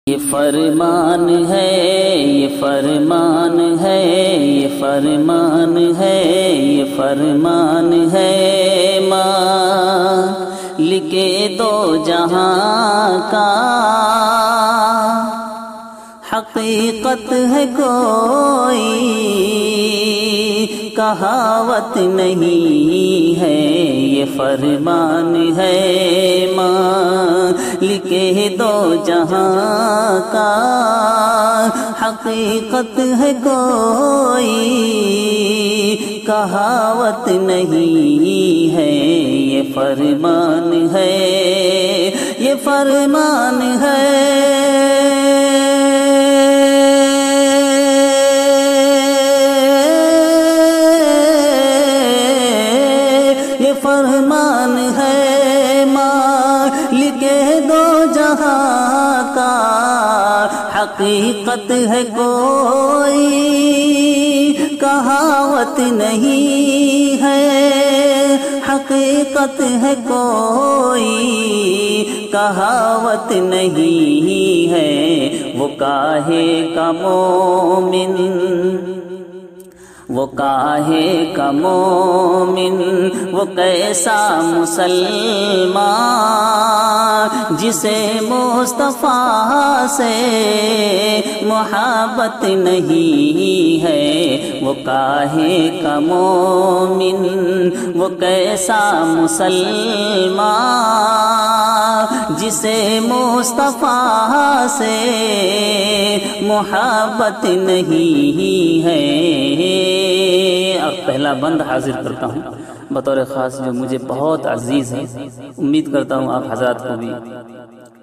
یہ فرمان ہے، یہ فرمان ہے، یہ فرمان ہے، یہ فرمان ہے مالک دو جہاں کا، حقیقت ہے کوئی کہاوت نہیں ہے، یہ فرمان ہے مالک دو جہاں کا، حقیقت ہے کوئی کہاوت نہیں ہے، یہ فرمان ہے، یہ فرمان ہے، فرمان ہے مالک دو جہاں کا، حقیقت ہے کوئی کہاوت نہیں ہے، حقیقت ہے کوئی کہاوت نہیں ہے، وہ کاہے کا مومن، وہ کاہے کا مومن، وہ کیسا مسلمان جسے مصطفیٰ سے محبت نہیں ہے، وہ کاہے کا مومن، وہ کیسا مسلمان جسے مصطفیٰ سے محبت نہیں ہے۔ اور پہلا بند حاضر کرتا ہوں بطور خاص جو مجھے بہت عزیز ہے، امید کرتا ہوں آپ حضرات کو بھی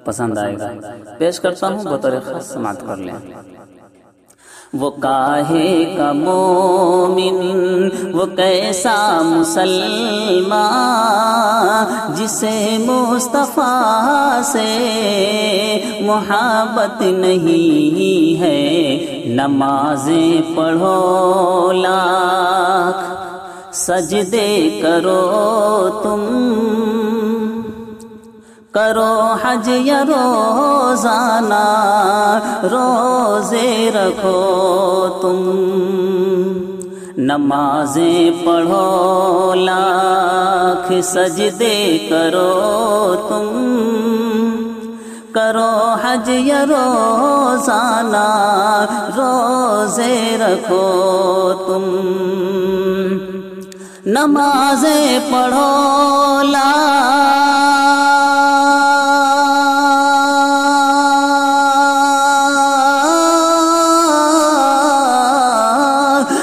پسند آئے گا، پیش کرتا ہوں بطور خاص، سماعت کر لیں۔ وہ کاہے کا مومن، وہ کیسا مسلمان جسے مصطفیٰ سے محبت نہیں ہے، نمازیں پڑھو لاکھ سجدے کرو تم، کرو حج یا روزانہ روزے رکھو تم، نمازیں پڑھو لاکھ سجدے کرو تم، کرو حج یا روزانہ روزے رکھو تم، نمازیں پڑھو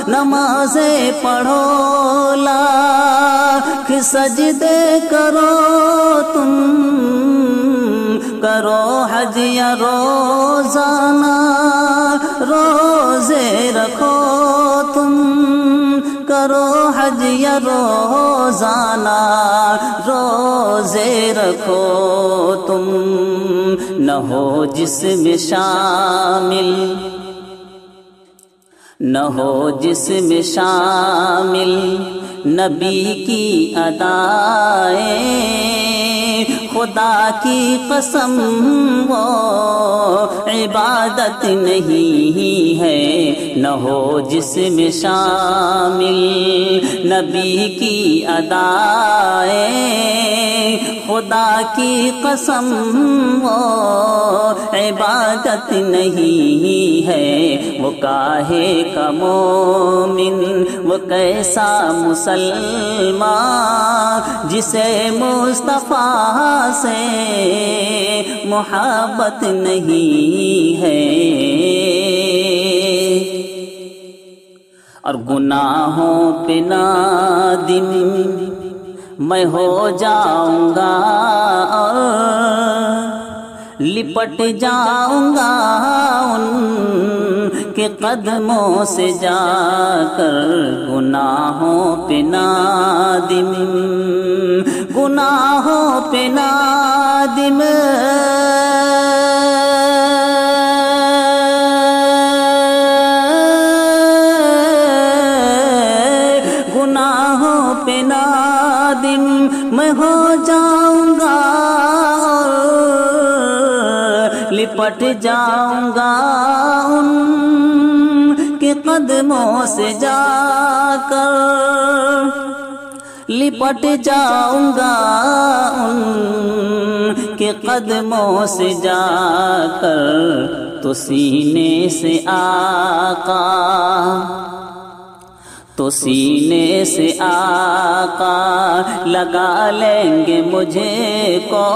نمازیں پڑھو لاکھ سجدے کرو تم، کرو حج یا روزانہ روزے رکھو تم، کرو حج یا روزانہ روزے رکھو تم، نہ ہو جسم شامل، نہ ہو جسم شامل نبی کی ادائیں، خدا کی قسم وہ عبادت نہیں ہے، نہ ہو جسم شامل نبی کی ادائیں، خدا کی قسم وہ عبادت نہیں ہے، وہ کاہے کا مومن، وہ کیسا مسلمان جسے مصطفیٰ سے محبت نہیں ہے، اور گناہوں پہ نادم میں ہو جاؤں گا، اور لپٹ جاؤں گا ان کے قدموں سے جا کر، گناہوں پہ نادم، گناہوں پہ نادم، گناہوں پہ نادم میں ہو جاؤں گا، لپٹ جاؤں گا ان کے قدموں سے جا کر، لپٹ جاؤں گا ان کے قدموں سے جا کر، تو سینے سے آقا، تو سینے سے آقا لگا لیں گے مجھے کو،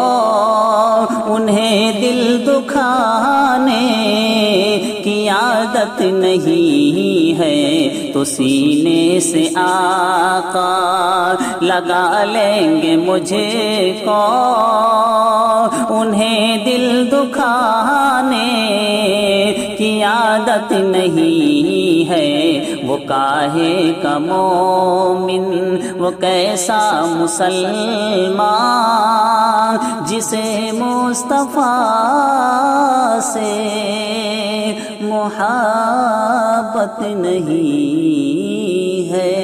انہیں دل دکھانے کی عادت نہیں ہے، تو سینے سے آقا لگا لیں گے مجھے کو، انہیں دل دکھانے کی عادت نہیں ہے، وہ کاہے کا مومن، وہ کیسا مسلمان جسے مصطفیٰ سے محبت نہیں ہے۔